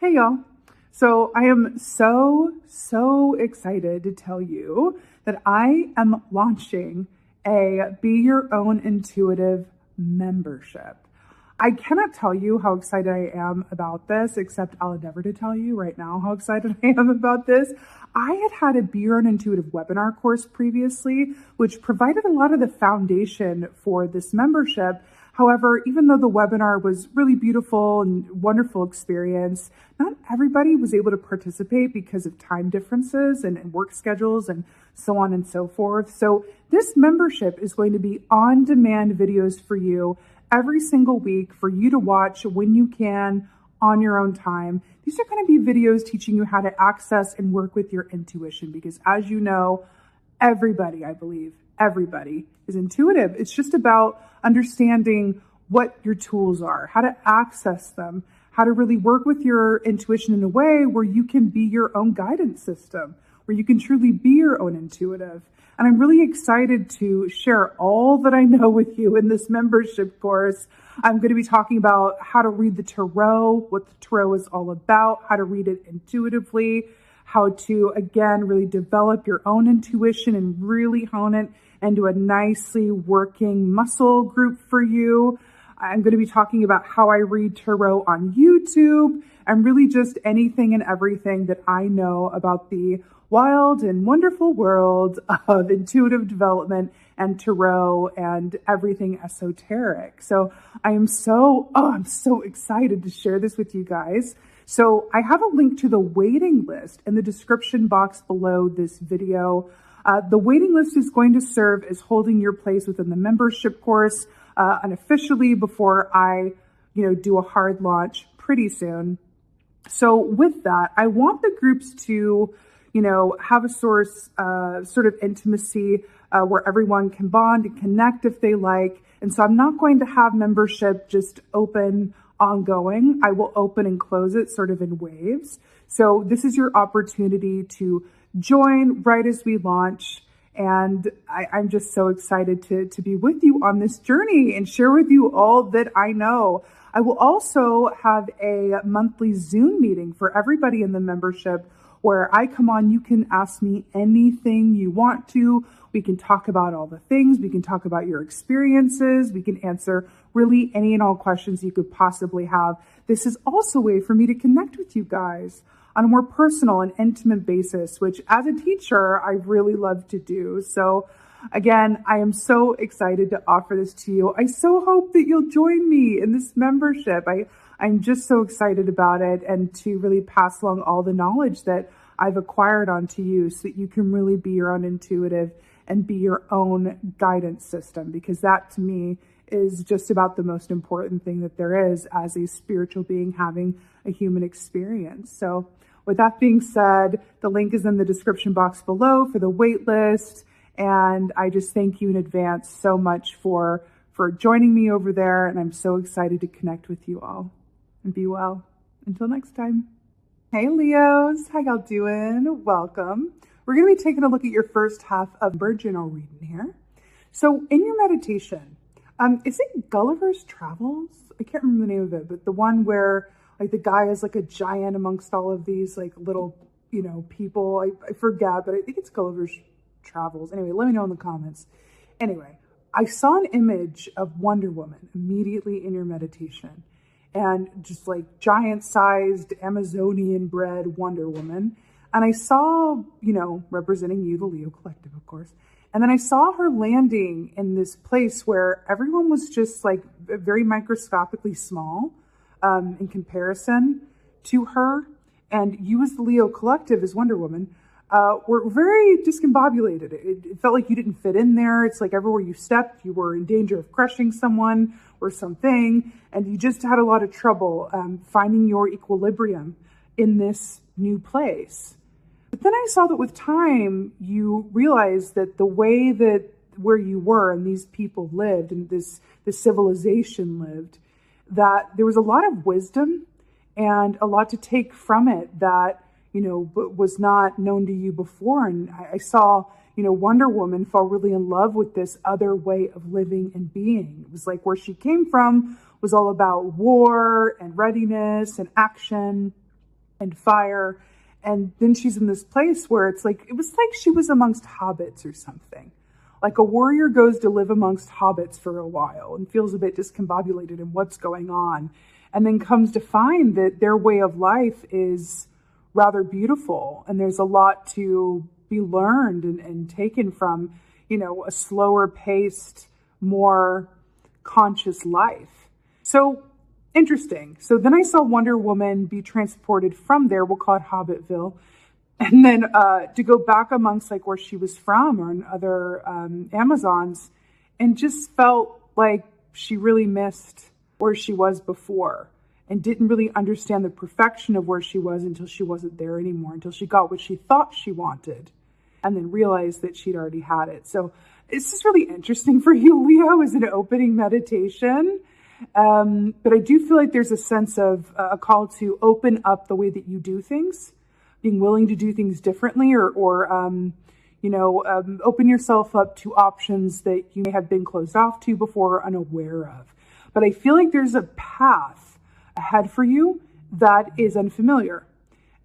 Hey y'all. So I am so excited to tell you that I am launching a Be Your Own Intuitive membership. I cannot tell you how excited I am about this, except I'll endeavor to tell you right now how excited I am about this. I had a Be Your Own Intuitive webinar course previously, which provided a lot of the foundation for this membership. However, even though the webinar was really beautiful and wonderful experience, not everybody was able to participate because of time differences and work schedules and so on and so forth. So this membership is going to be on-demand videos for you every single week for you to watch when you can on your own time. These are going to be videos teaching you how to access and work with your intuition because, as you know, everybody, I believe, everybody is intuitive. It's just about understanding what your tools are, how to access them, how to really work with your intuition in a way where you can be your own guidance system, where you can truly be your own intuitive. And I'm really excited to share all that I know with you in this membership course. I'm going to be talking about how to read the tarot, what the tarot is all about, how to read it intuitively, how to, again, really develop your own intuition and really hone it into a nicely working muscle group for you. I'm going to be talking about how I read tarot on YouTube and really just anything and everything that I know about the wild and wonderful world of intuitive development and tarot and everything esoteric. So I'm so excited to share this with you guys. So I have a link to the waiting list in the description box below this video. The waiting list is going to serve as holding your place within the membership course unofficially before I, do a hard launch pretty soon. So with that, I want the groups to, have a source, sort of intimacy where everyone can bond and connect if they like. And so I'm not going to have membership just open ongoing. I will open and close it sort of in waves. So this is your opportunity to join right as we launch. And I'm just so excited to be with you on this journey and share with you all that I know. I will also have a monthly Zoom meeting for everybody in the membership where I come on. You can ask me anything you want to. We can talk about all the things. We can talk about your experiences. We can answer really any and all questions you could possibly have. This is also a way for me to connect with you guys on a more personal and intimate basis, which as a teacher, I really love to do. So again, I am so excited to offer this to you. I so hope that you'll join me in this membership. I'm just so excited about it and to really pass along all the knowledge that I've acquired onto you so that you can really be your own intuitive and be your own guidance system, because that to me is just about the most important thing that there is as a spiritual being having a human experience. So with that being said, the link is in the description box below for the wait list. And I just thank you in advance so much for joining me over there. And I'm so excited to connect with you all. And be well. Until next time. Hey Leos, how y'all doing? Welcome. We're going to be taking a look at your first half of Virginal reading here. So in your meditation, is it Gulliver's Travels? I can't remember the name of it, but the one where like the guy is like a giant amongst all of these like little, people. I forget, but I think it's Gulliver's Travels. Anyway, let me know in the comments. Anyway, I saw an image of Wonder Woman immediately in your meditation. And just like giant-sized Amazonian-bred Wonder Woman. And I saw, representing you, the Leo Collective, of course. And then I saw her landing in this place where everyone was just like very microscopically small in comparison to her. And you as the Leo Collective, as Wonder Woman, were very discombobulated. It felt like you didn't fit in there. It's like everywhere you stepped, you were in danger of crushing someone or something. And you just had a lot of trouble finding your equilibrium in this new place. But then I saw that with time, you realized that the way that where you were and these people lived and this civilization lived, that there was a lot of wisdom and a lot to take from it that, was not known to you before. And I saw, Wonder Woman fall really in love with this other way of living and being. It was like where she came from was all about war and readiness and action. and fire. And then she's in this place where it was like she was amongst hobbits or something. Like a warrior goes to live amongst hobbits for a while and feels a bit discombobulated in what's going on, and then comes to find that their way of life is rather beautiful. And there's a lot to be learned and taken from, a slower paced, more conscious life. So interesting. So then I saw Wonder Woman be transported from there, we'll call it Hobbitville, and then to go back amongst like where she was from or in other Amazons, and just felt like she really missed where she was before and didn't really understand the perfection of where she was until she wasn't there anymore, until she got what she thought she wanted and then realized that she'd already had it. So it's just really interesting for you, Leo, as an opening meditation. But I do feel like there's a sense of a call to open up the way that you do things, being willing to do things differently, or open yourself up to options that you may have been closed off to before or unaware of. But I feel like there's a path ahead for you that is unfamiliar.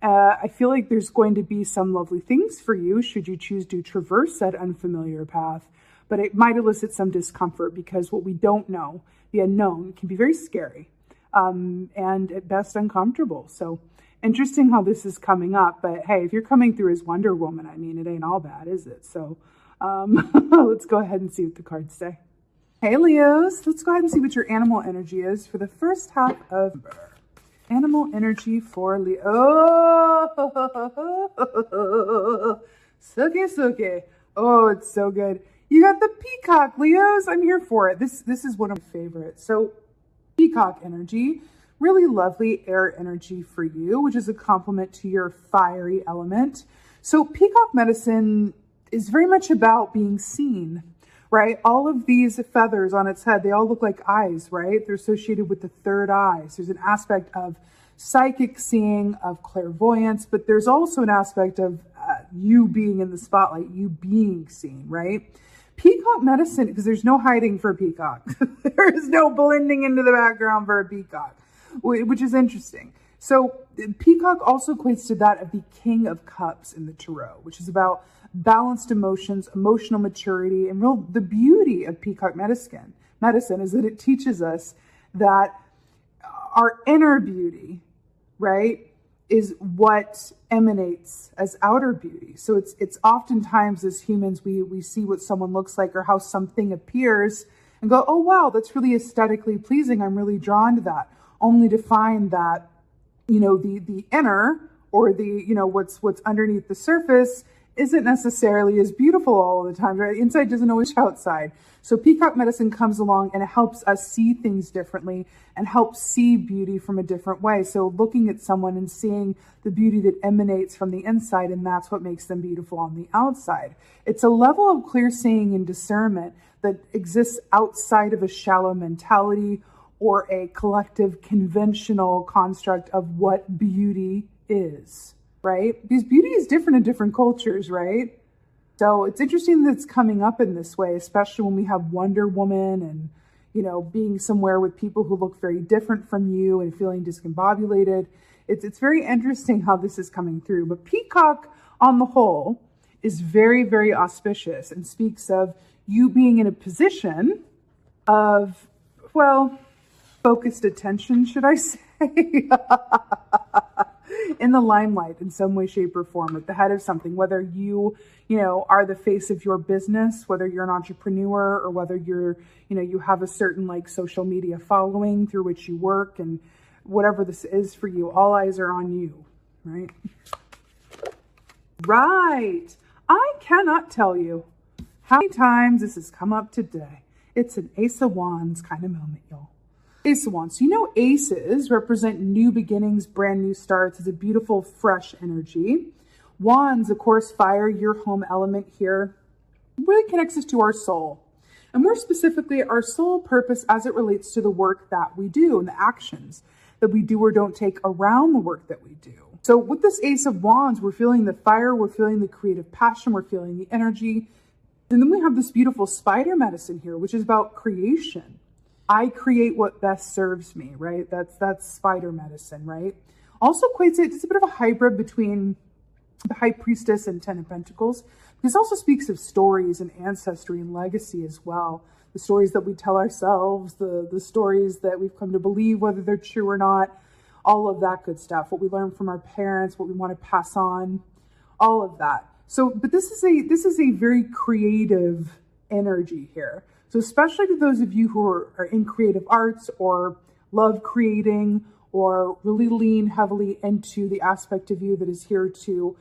I feel like there's going to be some lovely things for you should you choose to traverse that unfamiliar path, but it might elicit some discomfort because what we don't know, the unknown, can be very scary and at best uncomfortable. So interesting how this is coming up. But hey, if you're coming through as Wonder Woman, I mean, it ain't all bad, is it? So let's go ahead and see what the cards say. Hey, Leos, let's go ahead and see what your animal energy is for the first half of November. Animal energy for Leo. Oh, suke. Oh, it's so good. You got the peacock, Leos. I'm here for it. This is one of my favorites. So peacock energy, really lovely air energy for you, which is a complement to your fiery element. So peacock medicine is very much about being seen, right? All of these feathers on its head, they all look like eyes, right? They're associated with the third eye. So there's an aspect of psychic seeing, of clairvoyance, but there's also an aspect of you being in the spotlight, you being seen, right? Peacock medicine, because there's no hiding for a peacock. There is no blending into the background for a peacock, which is interesting. So peacock also equates to that of the King of Cups in the Tarot, which is about balanced emotions, emotional maturity, and the beauty of peacock medicine is that it teaches us that our inner beauty, right, is what emanates as outer beauty. So it's oftentimes as humans, we see what someone looks like or how something appears and go, oh, wow, that's really aesthetically pleasing. I'm really drawn to that, only to find that, the inner or the, what's underneath the surface isn't necessarily as beautiful all the time, right? Inside doesn't always show outside. So peacock medicine comes along and it helps us see things differently and helps see beauty from a different way. So looking at someone and seeing the beauty that emanates from the inside, and that's what makes them beautiful on the outside. It's a level of clear seeing and discernment that exists outside of a shallow mentality or a collective conventional construct of what beauty is. Right? Because beauty is different in different cultures, right? So it's interesting that it's coming up in this way, especially when we have Wonder Woman and, being somewhere with people who look very different from you and feeling discombobulated. It's very interesting how this is coming through. But peacock, on the whole, is very, very auspicious and speaks of you being in a position of, focused attention, should I say? In the limelight in some way, shape, or form, at the head of something, whether you are the face of your business, whether you're an entrepreneur, or whether you're, you have a certain social media following through which you work, and whatever this is for you, all eyes are on you, right? Right. I cannot tell you how many times this has come up today. It's an Ace of Wands kind of moment, y'all. Ace of Wands. So aces represent new beginnings, brand new starts. It's a beautiful, fresh energy. Wands, of course, fire, your home element here, really connects us to our soul. And more specifically, our soul purpose as it relates to the work that we do and the actions that we do or don't take around the work that we do. So with this Ace of Wands, we're feeling the fire, we're feeling the creative passion, we're feeling the energy. And then we have this beautiful spider medicine here, which is about creation. I create what best serves me, right? That's spider medicine, right? Also equates it's a bit of a hybrid between the High Priestess and Ten of Pentacles. This also speaks of stories and ancestry and legacy as well. The stories that we tell ourselves, the stories that we've come to believe, whether they're true or not, all of that good stuff. What we learn from our parents, what we want to pass on, all of that. So, but this is a very creative energy here. So especially to those of you who are in creative arts or love creating or really lean heavily into the aspect of you that is here to,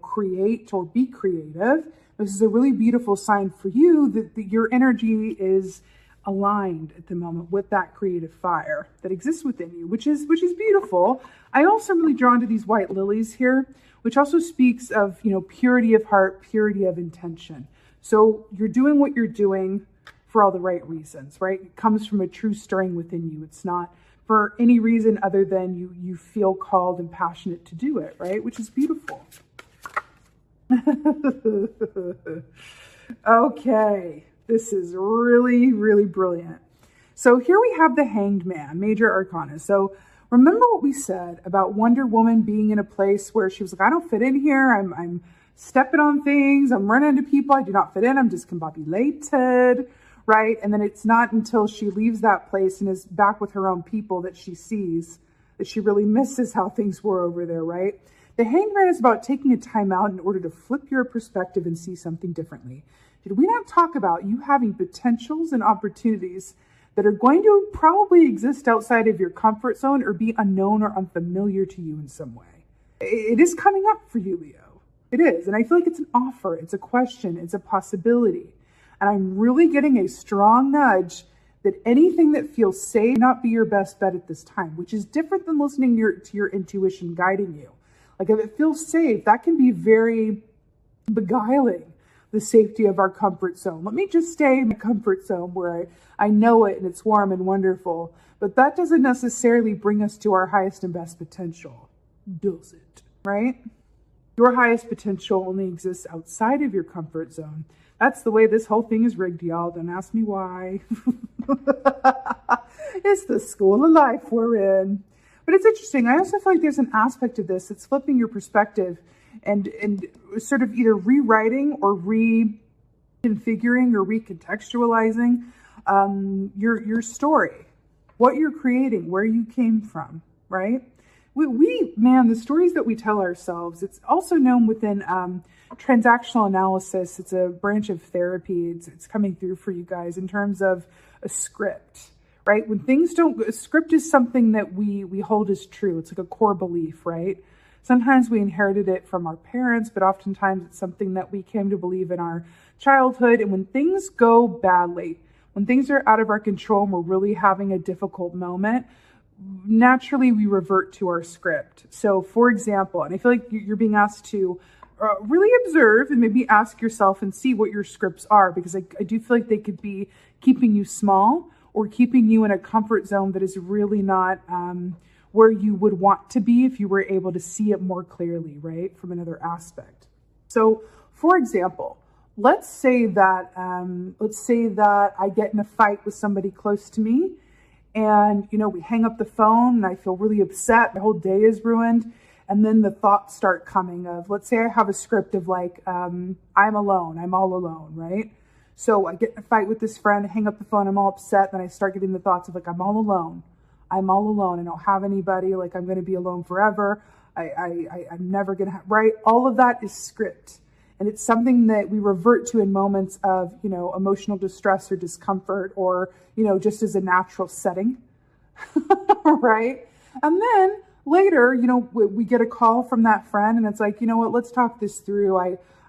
create or be creative, this is a really beautiful sign for you that your energy is aligned at the moment with that creative fire that exists within you, which is beautiful. I also am really drawn to these white lilies here, which also speaks of, purity of heart, purity of intention. So you're doing what you're doing for all the right reasons, right? It comes from a true stirring within you. It's not for any reason other than you feel called and passionate to do it, right? Which is beautiful. Okay, this is really, really brilliant. So here we have the Hanged Man, Major Arcana. So remember what we said about Wonder Woman being in a place where she was like, I don't fit in here. I'm stepping on things. I'm running into people. I do not fit in. I'm discombobulated, right? And then it's not until she leaves that place and is back with her own people that she sees that she really misses how things were over there, right? The Hanged Man is about taking a time out in order to flip your perspective and see something differently. Did we not talk about you having potentials and opportunities that are going to probably exist outside of your comfort zone or be unknown or unfamiliar to you in some way? It is coming up for you, Leo. It is. And I feel like it's an offer. It's a question. It's a possibility. And I'm really getting a strong nudge that anything that feels safe may not be your best bet at this time, which is different than listening to your intuition guiding you. Like if it feels safe, that can be very beguiling, the safety of our comfort zone. Let me just stay in my comfort zone where I know it and it's warm and wonderful. But that doesn't necessarily bring us to our highest and best potential, does it? Right? Your highest potential only exists outside of your comfort zone. That's the way this whole thing is rigged, y'all. Don't ask me why. It's the school of life we're in. But it's interesting. I also feel like there's an aspect of this that's flipping your perspective and sort of either rewriting or reconfiguring or recontextualizing your story, what you're creating, where you came from, right? The stories that we tell ourselves, it's also known within transactional analysis. It's a branch of therapy. It's coming through for you guys in terms of a script. Right? When things don't, a script is something that we hold as true. It's like a core belief, right? Sometimes we inherited it from our parents, but oftentimes it's something that we came to believe in our childhood. And when things go badly, when things are out of our control and we're really having a difficult moment, naturally we revert to our script. So for example, and I feel like you're being asked to really observe and maybe ask yourself and see what your scripts are, because I do feel like they could be keeping you small or keeping you in a comfort zone that is really not where you would want to be if you were able to see it more clearly, right, from another aspect. So, for example, let's say that I get in a fight with somebody close to me, and we hang up the phone, and I feel really upset. My whole day is ruined, and then the thoughts start coming of, let's say I have a script of like, I'm alone, I'm all alone, right? So I get in a fight with this friend, hang up the phone, I'm all upset. Then I start getting the thoughts of like, I'm all alone. I don't have anybody. Like I'm going to be alone forever. I'm never going to right? All of that is script. And it's something that we revert to in moments of, emotional distress or discomfort or, just as a natural setting. Right? And then later, we get a call from that friend and it's like, you know what, let's talk this through.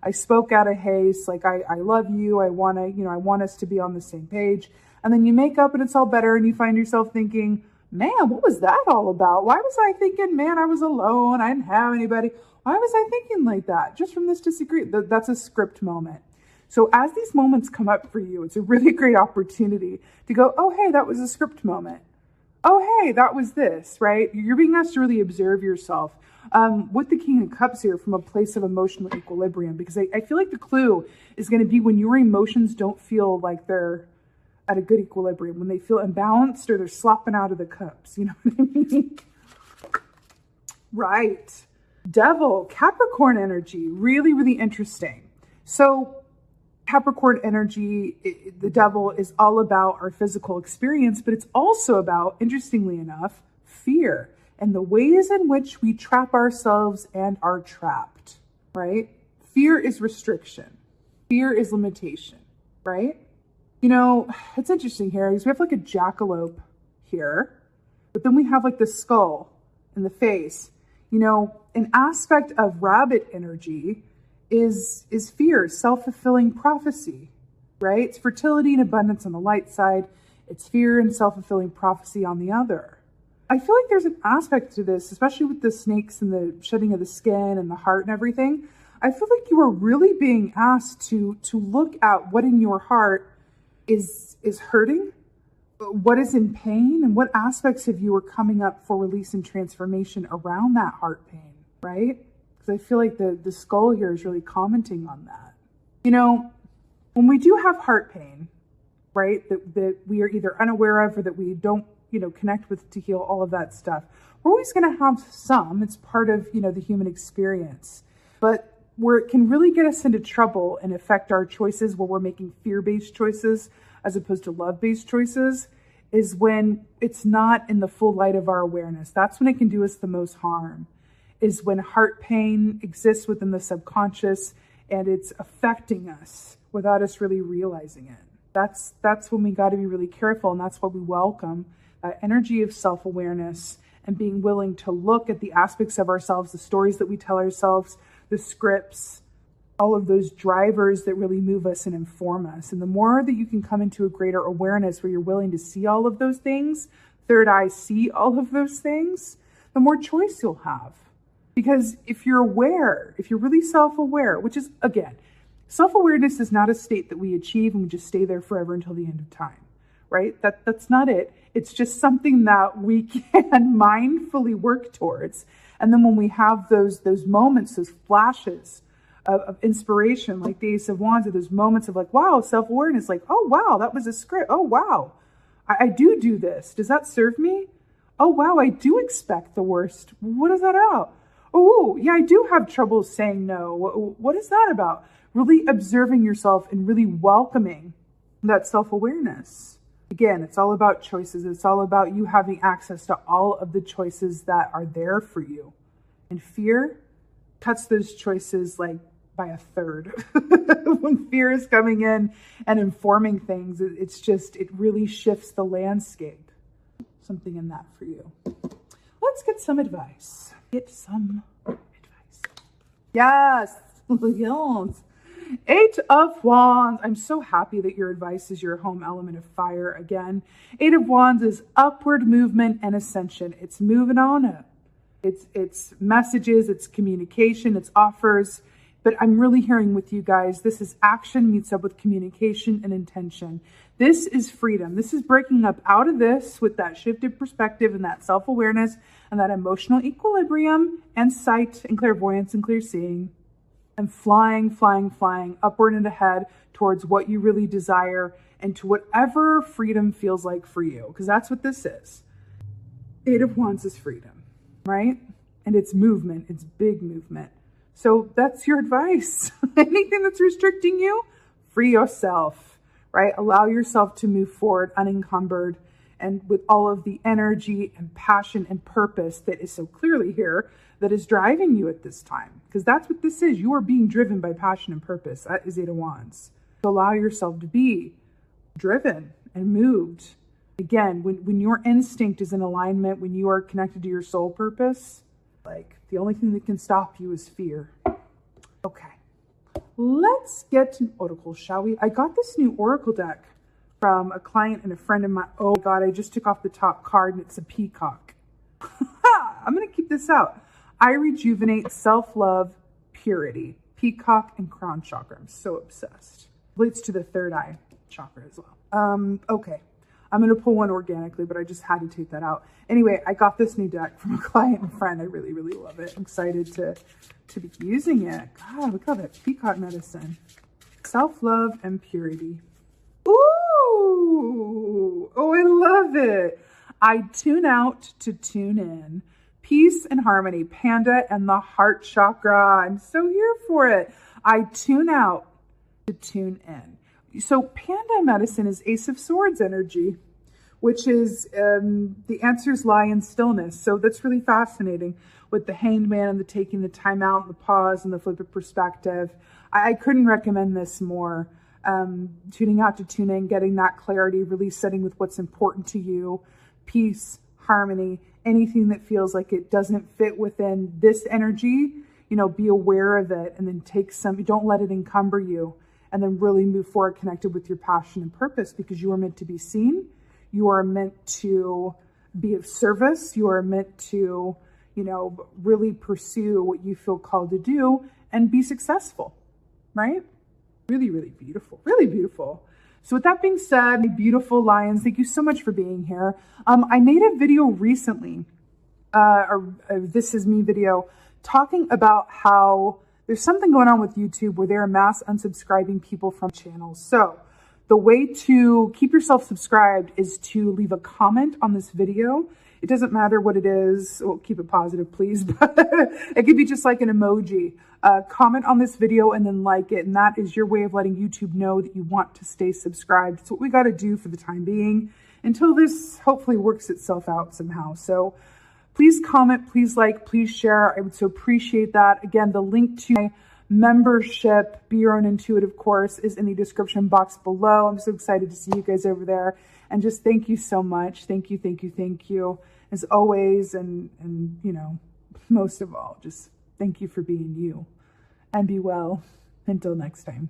I spoke out of haste, like I love you, I want us to be on the same page. And then you make up and it's all better and you find yourself thinking, man, what was that all about? Why was I thinking, man, I was alone, I didn't have anybody. Why was I thinking like that? Just from this disagreement. That's a script moment. So as these moments come up for you, it's a really great opportunity to go, oh, hey, that was a script moment. Oh, hey, that was this, right? You're being asked to really observe yourself. With the King of Cups here from a place of emotional equilibrium, because I feel like the clue is going to be when your emotions don't feel like they're at a good equilibrium, when they feel imbalanced or they're slopping out of the cups. You know what I mean? Right. Devil, Capricorn energy, really, really interesting. So Capricorn energy, the devil is all about our physical experience, but it's also about, interestingly enough, fear and the ways in which we trap ourselves and are trapped, right? Fear is restriction. Fear is limitation, right? You know, it's interesting here because we have like a jackalope here, but then we have like the skull and the face. You know, an aspect of rabbit energy is fear, self-fulfilling prophecy, right? It's fertility and abundance on the light side. It's fear and self-fulfilling prophecy on the other. I feel like there's an aspect to this, especially with the snakes and the shedding of the skin and the heart and everything. I feel like you are really being asked to look at what in your heart is hurting, what is in pain, and what aspects of you are coming up for release and transformation around that heart pain, right? Because I feel like the skull here is really commenting on that. You know, when we do have heart pain, right, that we are either unaware of or that we don't, connect with to heal all of that stuff, we're always going to have some. It's part of, the human experience. But where it can really get us into trouble and affect our choices, where we're making fear-based choices as opposed to love-based choices, is when it's not in the full light of our awareness. That's when it can do us the most harm, is when heart pain exists within the subconscious and it's affecting us without us really realizing it. That's when we got to be really careful, and that's why we welcome that energy of self-awareness and being willing to look at the aspects of ourselves, the stories that we tell ourselves, the scripts, all of those drivers that really move us and inform us. And the more that you can come into a greater awareness where you're willing to see all of those things, third eye see all of those things, the more choice you'll have. Because if you're aware, if you're really self-aware, which is, again, self-awareness is not a state that we achieve and we just stay there forever until the end of time, right? That's not it. It's just something that we can mindfully work towards. And then when we have those moments, those flashes of inspiration, like the Ace of Wands, or those moments of like, wow, self-awareness, like, oh, wow, that was a script. Oh, wow, I do this. Does that serve me? Oh, wow, I do expect the worst. What is that about? Oh, yeah, I do have trouble saying no. What is that about? Really observing yourself and really welcoming that self-awareness. Again, it's all about choices. It's all about you having access to all of the choices that are there for you. And fear cuts those choices like by a third. When fear is coming in and informing things, it really shifts the landscape. Something in that for you. Let's get some advice. Yes. Yes. 8 of Wands. I'm so happy that your advice is your home element of fire again. 8 of Wands is upward movement and ascension. It's moving on up. It's messages, it's communication, it's offers. But I'm really hearing with you guys, this is action meets up with communication and intention. This is freedom. This is breaking up out of this with that shifted perspective and that self-awareness and that emotional equilibrium and sight and clairvoyance and clear seeing. And flying upward and ahead towards what you really desire and to whatever freedom feels like for you. Because that's what this is. 8 of Wands is freedom, right? And it's movement. It's big movement. So that's your advice. Anything that's restricting you, free yourself, right? Allow yourself to move forward unencumbered and with all of the energy and passion and purpose that is so clearly here that is driving you at this time. Because that's what this is. You are being driven by passion and purpose. That is 8 of Wands. So allow yourself to be driven and moved. Again, when your instinct is in alignment, when you are connected to your soul purpose, like the only thing that can stop you is fear. Okay, let's get an oracle, shall we? I got this new oracle deck from a client and a friend of mine. Oh God, I just took off the top card and it's a peacock. I'm going to keep this out. I rejuvenate self-love, purity, peacock, and crown chakra. I'm so obsessed. Relates to the third eye chakra as well. Okay. I'm going to pull one organically, but I just had to take that out. Anyway, I got this new deck from a client and friend. I really, really love it. I'm excited to be using it. God, look at that peacock medicine. Self-love and purity. Ooh! Oh, I love it. I tune out to tune in. Peace and harmony, Panda and the heart chakra. I'm so here for it. I tune out to tune in. So Panda medicine is Ace of Swords energy, which is the answers lie in stillness. So that's really fascinating with the Hanged Man and the taking the time out, and the pause, and the flip of perspective. I couldn't recommend this more. Tuning out to tune in, getting that clarity, really setting with what's important to you, peace, harmony, anything that feels like it doesn't fit within this energy, be aware of it, and then don't let it encumber you, and then really move forward connected with your passion and purpose, because you are meant to be seen. You are meant to be of service. You are meant to, really pursue what you feel called to do and be successful, right? Really, really beautiful, really beautiful. So with that being said, my beautiful lions, thank you so much for being here. I made a video recently, this is me video, talking about how there's something going on with YouTube where they're mass unsubscribing people from channels. So the way to keep yourself subscribed is to leave a comment on this video. It doesn't matter what it is. Well, keep it positive, please. But it could be just like an emoji. Comment on this video and then like it. And that is your way of letting YouTube know that you want to stay subscribed. It's what we got to do for the time being until this hopefully works itself out somehow. So please comment, please like, please share. I would so appreciate that. Again, the link to my membership, Be Your Own Intuitive course, is in the description box below. I'm so excited to see you guys over there. And just thank you so much. Thank you, thank you, thank you. As always, and most of all, just thank you for being you. And be well until next time.